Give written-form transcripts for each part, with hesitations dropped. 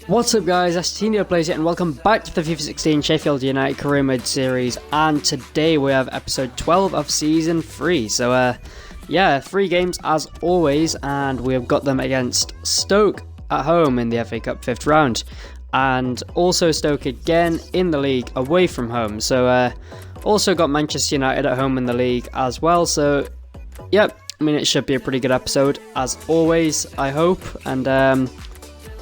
What's up guys, Ashtinho Plays it and welcome back to the FIFA 16 Sheffield United Career Mode series, and today we have episode 12 of season 3, so yeah, 3 games as always, and we have got them against Stoke at home in the FA Cup 5th round, and also Stoke again in the league away from home, so also got Manchester United at home in the league as well, so yep, I mean it should be a pretty good episode as always, I hope, and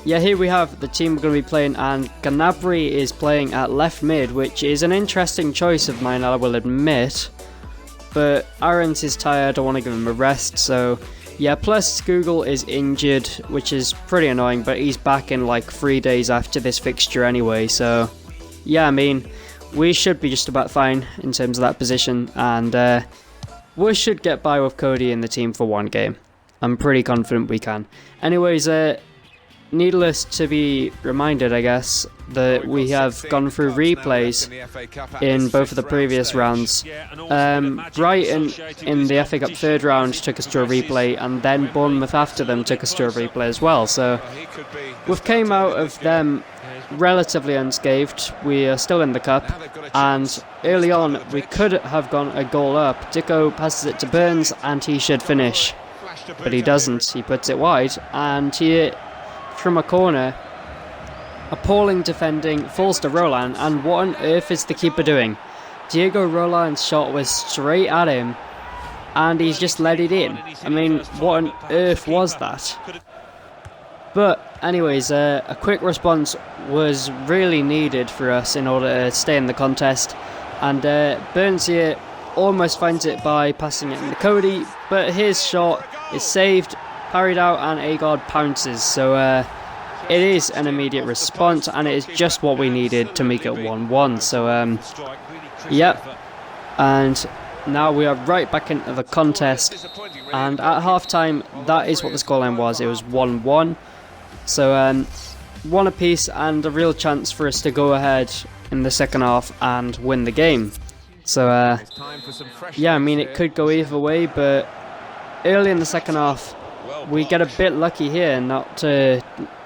yeah, here we have the team we're going to be playing, and Gnabry is playing at left mid, which is an interesting choice of mine, I will admit. But Aarons is tired, I want to give him a rest, so yeah, plus Google is injured, which is pretty annoying, but he's back in like 3 days after this fixture anyway, so yeah, I mean, we should be just about fine in terms of that position, and we should get by with Cody in the team for one game. I'm pretty confident we can. Anyways, needless to be reminded, I guess, that we have gone through replays in both of the previous rounds. Brighton in the FA Cup 3rd round took us to a replay, and then Bournemouth after them took us to a replay as well. So we've came out of them relatively unscathed. We are still in the cup, and early on we could have gone a goal up. Dicko passes it to Burns and he should finish, but he doesn't. He puts it wide, and he from a corner, appalling defending, falls to Roland, and what on earth is the keeper doing? Diego Roland's shot was straight at him, and he's just let it in. I mean, what on earth was that? But anyways, a quick response was really needed for us in order to stay in the contest, and Burns here almost finds it by passing it into Cody, but his shot is saved, parried out, and Agard pounces, so it is an immediate response, and it is just what we needed to make it 1-1, so yep, and now we are right back into the contest, and at half time that is what the scoreline was. It was 1-1, so one apiece, and a real chance for us to go ahead in the second half and win the game. So yeah, I mean it could go either way, but early in the second half we get a bit lucky here not to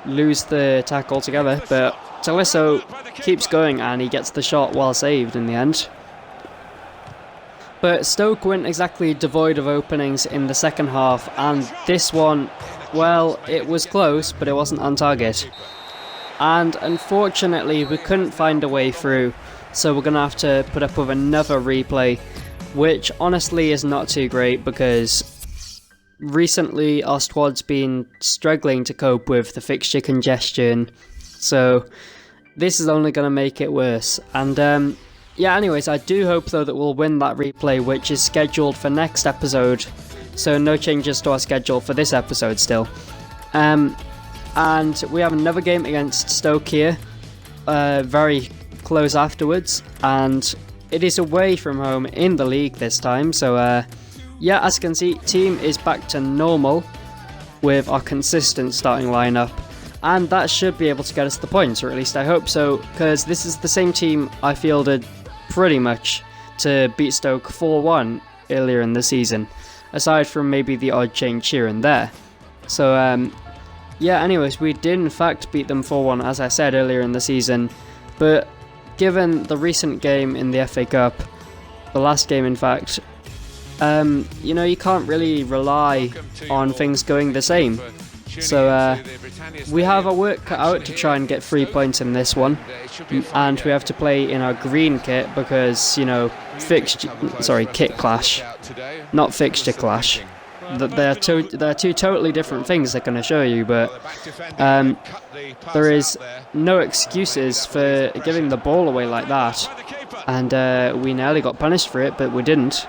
lose the attack altogether, but Tolisso keeps going and he gets the shot well saved in the end. But Stoke weren't exactly devoid of openings in the second half, and this one, well, it was close, but it wasn't on target. And unfortunately we couldn't find a way through, so we're going to have to put up with another replay, which honestly is not too great because recently our squad's been struggling to cope with the fixture congestion, so this is only going to make it worse. And yeah, anyways, I do hope though that we'll win that replay, which is scheduled for next episode, so no changes to our schedule for this episode still. And we have another game against Stoke here, very close afterwards, and it is away from home in the league this time, so yeah, as you can see, team is back to normal with our consistent starting lineup, and that should be able to get us the points, or at least I hope so, because this is the same team I fielded pretty much to beat Stoke 4-1 earlier in the season, aside from maybe the odd change here and there. So yeah, anyways, we did in fact beat them 4-1 as I said earlier in the season, but given the recent game in the FA Cup, the last game in fact, you know, you can't really rely on things going the same. So we have our work cut out to try and get 3 points in this one, and we have to play in our green kit because, you know, kit clash, not fixture clash. They're two totally different things I can assure you, but there is no excuses for giving the ball away like that, and we nearly got punished for it, but we didn't.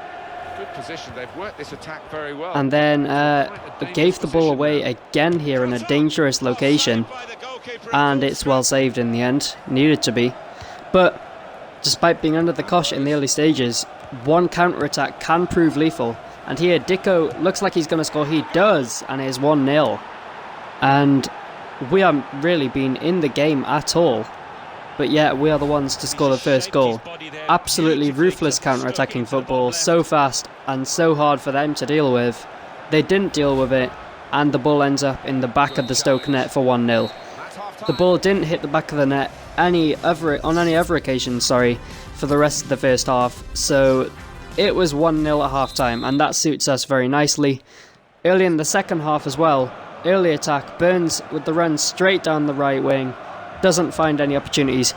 They've worked this attack very well. And then gave the ball away again here in a dangerous location, and it's well saved in the end. Needed to be, but despite being under the cosh in the early stages, one counter-attack can prove lethal, and here Dicko looks like he's going to score. He does, and it is 1-0, and we haven't really been in the game at all, but yet we are the ones to score the first goal. Absolutely ruthless counter-attacking football, so fast and so hard for them to deal with. They didn't deal with it, and the ball ends up in the back of the Stoke net for 1-0. the ball didn't hit the back of the net on any other occasion, for the rest of the first half, so it was 1-0 at half-time, and that suits us very nicely. Early in the second half as well, early attack, Burns with the run straight down the right wing, doesn't find any opportunities.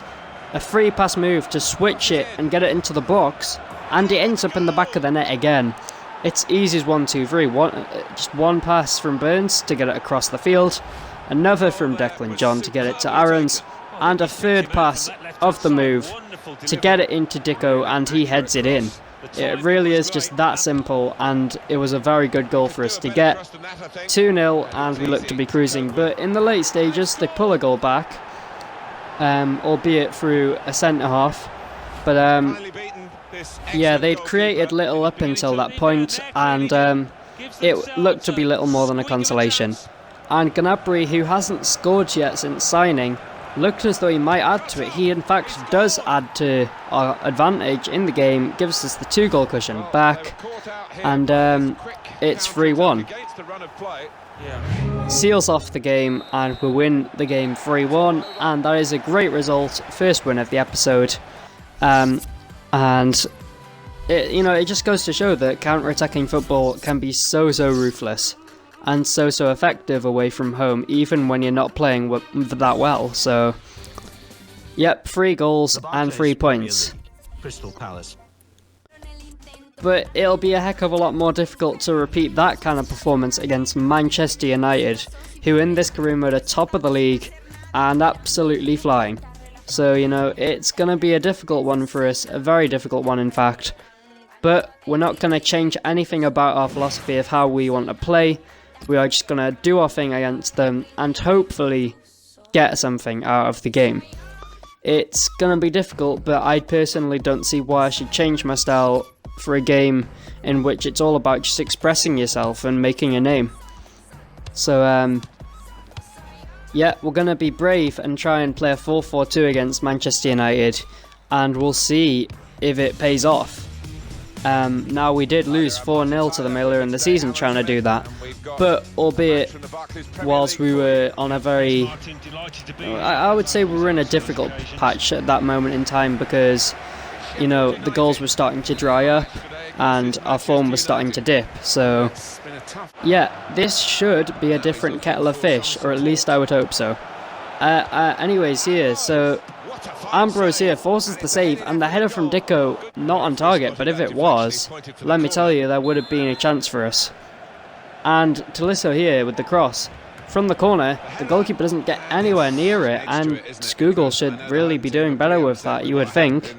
A free pass move to switch it and get it into the box, and it ends up in the back of the net again. It's easy as 1-2-3, just one pass from Burns to get it across the field, another from Declan John to get it to Aarons, and a third pass of the move to get it into Dicko, and he heads it in. It really is just that simple, and it was a very good goal for us to get. 2-0, and we look to be cruising, but in the late stages they pull a goal back, albeit through a centre-half, but yeah, they'd created little up until that point, and it looked to be little more than a consolation. And Gnabry, who hasn't scored yet since signing, looked as though he might add to it. He in fact does add to our advantage in the game, gives us the 2-goal cushion back, and it's 3-1. Seals off the game, and we win the game 3-1, and that is a great result, first win of the episode, and it just goes to show that counter-attacking football can be so ruthless and so effective away from home, even when you're not playing that well. So, yep, 3 goals and 3 points. Crystal Palace. But it'll be a heck of a lot more difficult to repeat that kind of performance against Manchester United, who in this career mode are top of the league and absolutely flying. So, it's going to be a difficult one for us, a very difficult one in fact. But we're not going to change anything about our philosophy of how we want to play. We are just going to do our thing against them and hopefully get something out of the game. It's going to be difficult, but I personally don't see why I should change my style for a game in which it's all about just expressing yourself and making a name. So, yeah, we're going to be brave and try and play a 4-4-2 against Manchester United, and we'll see if it pays off. Now, we did lose 4-0 to them earlier in the season trying to do that, but albeit whilst we were on a very, I would say we were in a difficult patch at that moment in time, because, the goals were starting to dry up and our form was starting to dip. So, yeah, this should be a different kettle of fish, or at least I would hope so. Anyways, here, so Ambrose here forces the save, and the header from Dicko not on target, but if it was, let me tell you, there would have been a chance for us. And Tolisso here with the cross from the corner. The goalkeeper doesn't get anywhere near it, and Skugel should really be doing better with that, you would think.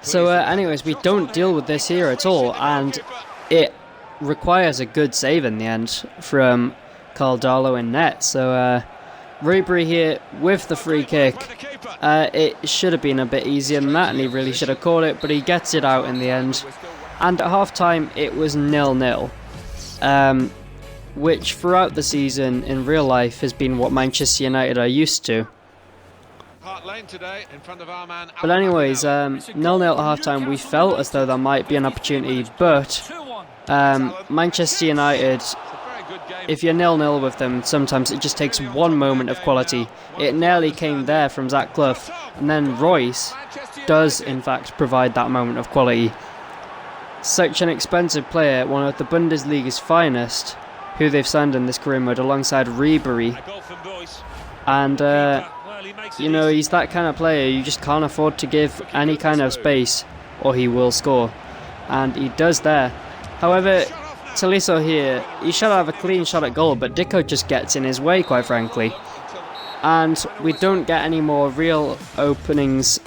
So anyways, we don't deal with this here at all, and it requires a good save in the end from Caldalo in net. So Ribery here with the free kick. It should have been a bit easier than that, and he really should have caught it, but he gets it out in the end. And at half-time, it was 0-0, which throughout the season in real life has been what Manchester United are used to. But anyways, 0-0 at half-time, we felt as though there might be an opportunity, but Manchester United, if you're 0-0 with them, sometimes it just takes one moment of quality. It nearly came there from Zach Clough, and then Royce does in fact provide that moment of quality. Such an expensive player, one of the Bundesliga's finest, who they've signed in this career mode alongside Ribery. And, he's that kind of player you just can't afford to give any kind of space, or he will score. And he does there. However, Tolisso here, he should have a clean shot at goal, but Dicko just gets in his way, quite frankly. And we don't get any more real openings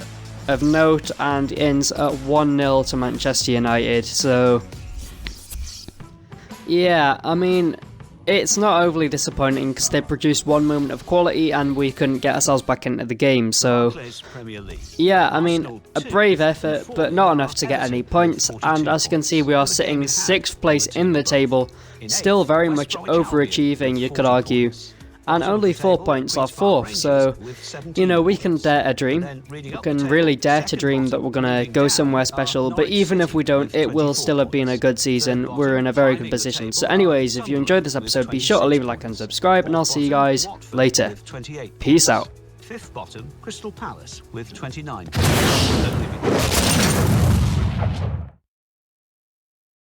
of note, and ends at 1-0 to Manchester United. So, yeah, I mean, it's not overly disappointing because they produced one moment of quality and we couldn't get ourselves back into the game. So, yeah, I mean, a brave effort, but not enough to get any points. And as you can see, we are sitting 6th place in the table, still very much overachieving, you could argue. and only 4 points off 4th, so, you know, we can dare a dream. We can really dare to dream that we're going to go somewhere special, but even if we don't, it will still have been a good season. We're in a very good position. So anyways, if you enjoyed this episode, be sure to leave a like and subscribe, and I'll see you guys later. Peace out. 5th bottom, Crystal Palace with 29.